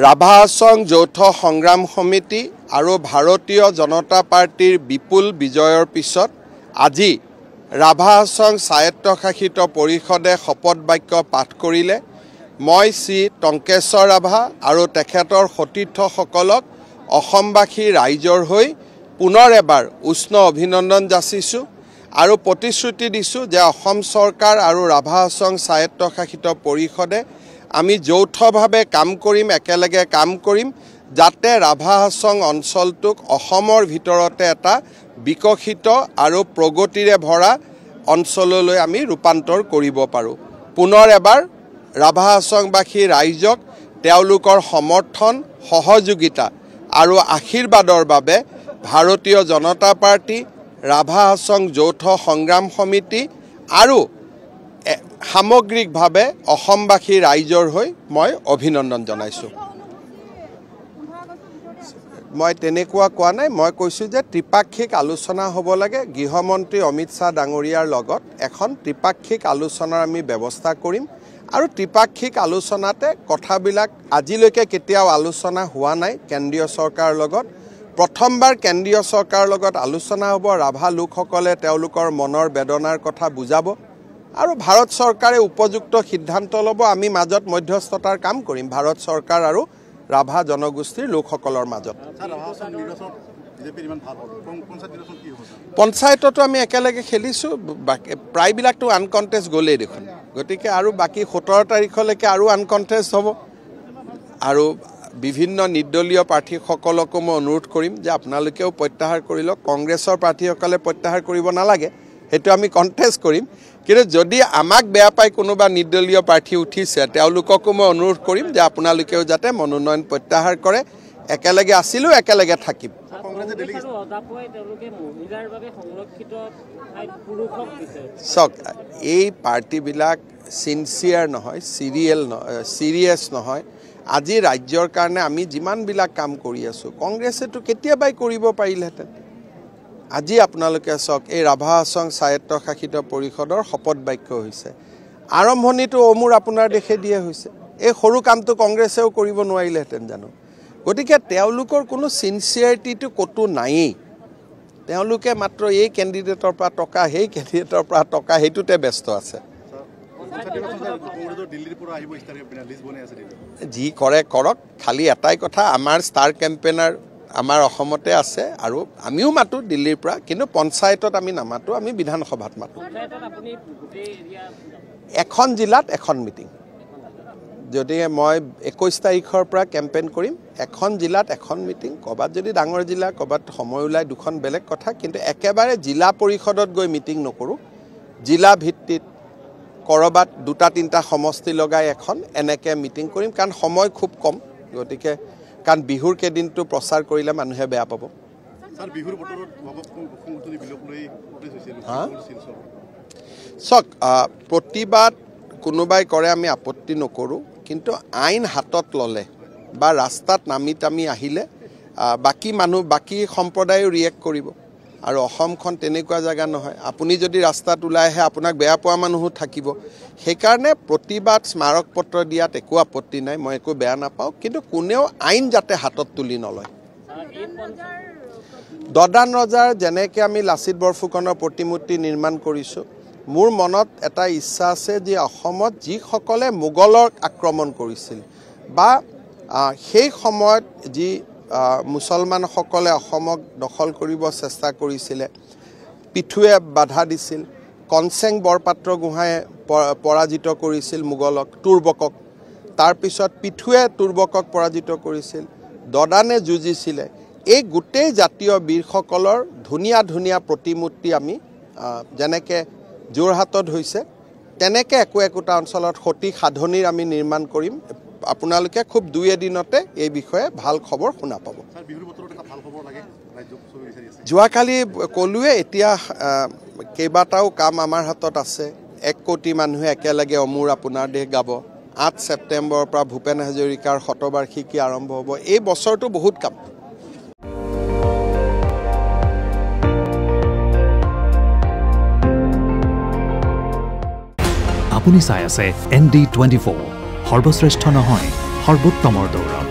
ৰাভা হাছং যৌথ সংগ্ৰাম সমিতি আৰু ভাৰতীয় জনতা পাৰ্টিৰ বিপুল বিজয়ৰ পিছত আজি ৰাভা হাছং স্বায়ত্তশাসিত পৰিষদে শপত বাক্য পাঠ কৰিলে। মই শ্ৰী টংকেশ্বৰ ৰাভা আৰু তেখেতৰ সতীৰ্থসকলক অসমবাসী ৰাইজৰ হৈ পুনৰ এবাৰ উষ্ণ অভিনন্দন যাচিছোঁ আৰু প্ৰতিশ্ৰুতি দিছোঁ যে অসম চৰকাৰ আৰু ৰাভা হাছং স্বায়ত্তশাসিত পৰিষদে আমি যৌথভাৱে কাম কৰিম, একেলগে কাম কৰিম, যাতে ৰাভা হাছং অঞ্চলটোক অসমৰ ভিতৰতে এটা বিকশিত আৰু প্ৰগতিৰে ভৰা অঞ্চললৈ আমি ৰূপান্তৰ কৰিব পাৰোঁ। পুনৰ এবাৰ ৰাভা হাছংবাসী ৰাইজক তেওঁলোকৰ সমৰ্থন, সহযোগিতা আৰু আশীৰ্বাদৰ বাবে ভাৰতীয় জনতা পাৰ্টি, ৰাভা হাছং যৌথ সংগ্ৰাম সমিতি আৰু সামগ্ৰিকভাৱে অসমবাসী ৰাইজৰ হৈ মই অভিনন্দন জনাইছোঁ। মই তেনেকুৱা কোৱা নাই, মই কৈছোঁ যে ত্ৰিপাক্ষিক আলোচনা হ'ব লাগে। গৃহমন্ত্ৰী অমিত শ্বাহ ডাঙৰীয়াৰ লগত এখন ত্ৰিপাক্ষিক আলোচনাৰ আমি ব্যৱস্থা কৰিম আৰু ত্ৰিপাক্ষিক আলোচনাতে কথাবিলাক আজিলৈকে কেতিয়াও আলোচনা হোৱা নাই কেন্দ্ৰীয় চৰকাৰৰ লগত। প্ৰথমবাৰ কেন্দ্ৰীয় চৰকাৰৰ লগত আলোচনা হ'ব। ৰাভা লোকসকলে তেওঁলোকৰ মনৰ বেদনাৰ কথা বুজাব আৰু ভাৰত চৰকাৰে উপযুক্ত সিদ্ধান্ত ল'ব। আমি মাজত মধ্যস্থতাৰ কাম কৰিম ভাৰত চৰকাৰ আৰু ৰাভা জনগোষ্ঠীৰ লোকসকলৰ মাজত। পঞ্চায়ততো আমি একেলগে খেলিছোঁ, প্ৰায়বিলাকতো আনকণ্টেষ্ট গ'লেই দেখোন। গতিকে আৰু বাকী 17 তাৰিখলৈকে আৰু আনকণ্টেষ্ট হ'ব। আৰু বিভিন্ন নিৰ্দলীয় প্ৰাৰ্থীসকলকো মই অনুৰোধ কৰিম যে আপোনালোকেও প্ৰত্যাহাৰ কৰি লওক। কংগ্ৰেছৰ প্ৰাৰ্থীসকলে প্ৰত্যাহাৰ কৰিব নালাগে, সেইটো আমি কণ্টেষ্ট কৰিম। কিন্তু যদি আমাক বেয়া পাই কোনোবা নিৰ্দলীয় প্ৰাৰ্থী উঠিছে, তেওঁলোককো মই অনুৰোধ কৰিম যে আপোনালোকেও যাতে মনোনয়ন প্ৰত্যাহাৰ কৰে। একেলগে আছিলোঁ, একেলগে থাকিম। চাওক, এই পাৰ্টিবিলাক চিনচিয়াৰ নহয়, চিৰিয়াছ নহয়। আজি ৰাজ্যৰ কাৰণে আমি যিমানবিলাক কাম কৰি আছোঁ, কংগ্ৰেছেতো কেতিয়াবাই কৰিব পাৰিলেহেঁতেন। আজি আপোনালোকে চাওক, এই ৰাভা হাছং স্বায়ত্তশাসিত পৰিষদৰ শপত বাক্য হৈছে। আৰম্ভণিটো অমূৰ আপোনাৰ দেশে দিয়ে হৈছে। এই সৰু কামটো কংগ্ৰেছেও কৰিব নোৱাৰিলেহেঁতেন জানো? গতিকে তেওঁলোকৰ কোনো চিনচিয়াৰিটিটো ক'তো নায়েই। তেওঁলোকে মাত্ৰ এই কেণ্ডিডেটৰ পৰা টকা, সেই কেণ্ডিডেটৰ পৰা টকা, সেইটোতে ব্যস্ত আছে। যি কৰে কৰক, খালি এটাই কথা, আমাৰ ষ্টাৰ কেম্পেইনাৰ আমাৰ অসমতে আছে আৰু আমিও মাতোঁ দিল্লীৰ পৰা, কিন্তু পঞ্চায়তত আমি নামাতোঁ, আমি বিধানসভাত মাতোঁ। এখন জিলাত এখন মিটিং। যদিহে মই 21 তাৰিখৰ পৰা কেম্পেইন কৰিম, এখন জিলাত এখন মিটিং। ক'ৰবাত যদি ডাঙৰ জিলা, ক'ৰবাত সময় ওলাই দুখন বেলেগ কথা, কিন্তু একেবাৰে জিলা পৰিষদত গৈ মিটিং নকৰোঁ। জিলা ভিত্তিত ক'ৰবাত 2-3টা সমষ্টি লগাই এখন এনেকৈ মিটিং কৰিম, কাৰণ সময় খুব কম। গতিকে কাৰণ বিহুৰ কেইদিনটো প্ৰচাৰ কৰিলে মানুহে বেয়া পাব। চাওক, প্ৰতিবাদ কোনোবাই কৰে, আমি আপত্তি নকৰোঁ, কিন্তু আইন হাতত ল'লে বা ৰাস্তাত নামি টামি আহিলে বাকী মানুহ, বাকী সম্প্ৰদায়ো ৰিয়েক্ট কৰিব। আৰু অসমখন তেনেকুৱা জেগা নহয়, আপুনি যদি ৰাস্তাত ওলাই আহে আপোনাক বেয়া পোৱা মানুহো থাকিব। সেইকাৰণে প্ৰতিবাদ স্মাৰক পত্ৰ দিয়াত একো আপত্তি নাই, মই একো বেয়া নাপাওঁ, কিন্তু কোনেও আইন যাতে হাতত তুলি নলয়। দদান ৰজাৰ যেনেকৈ আমি লাচিত বৰফুকনৰ প্ৰতিমূৰ্তি নিৰ্মাণ কৰিছোঁ, মোৰ মনত এটা ইচ্ছা আছে যে অসমত যিসকলে মোগলক আক্ৰমণ কৰিছিল বা সেই সময়ত যি মুছলমানসকলে অসমক দখল কৰিব চেষ্টা কৰিছিলে, পিঠুৱে বাধা দিছিল, কনচেং বৰপাত্ৰ গোহাঁয়ে পৰাজিত কৰিছিল মোগলক, তুৰ্বকক। তাৰপিছত পিঠুৱে তুৰ্বকক পৰাজিত কৰিছিল, দদানে যুঁজিছিলে। এই গোটেই জাতীয় বীৰসকলৰ ধুনীয়া ধুনীয়া প্ৰতিমূৰ্তি আমি যেনেকৈ যোৰহাটত হৈছে, তেনেকৈ একোটা অঞ্চলত সতী সাধনীৰ আমি নিৰ্মাণ কৰিম। আপোনালোকে খুব 2-এদিনতে এই বিষয়ে ভাল খবৰ শুনা পাব। যোৱাকালি ক'লোৱে, এতিয়া কেইবাটাও কাম আমাৰ হাতত আছে। 1 কোটি মানুহে একেলগে অমূৰ আপোনাৰ দেশ গাব। 8 ছেপ্টেম্বৰৰ পৰা ভূপেন হাজৰিকাৰ শতবাৰ্ষিকী আৰম্ভ হ'ব। এই বছৰটো বহুত কাম। আপুনি চাই আছে ND24, সৰ্বশ্ৰেষ্ঠ নহয়, সৰ্বোত্তমৰ দৌৰ।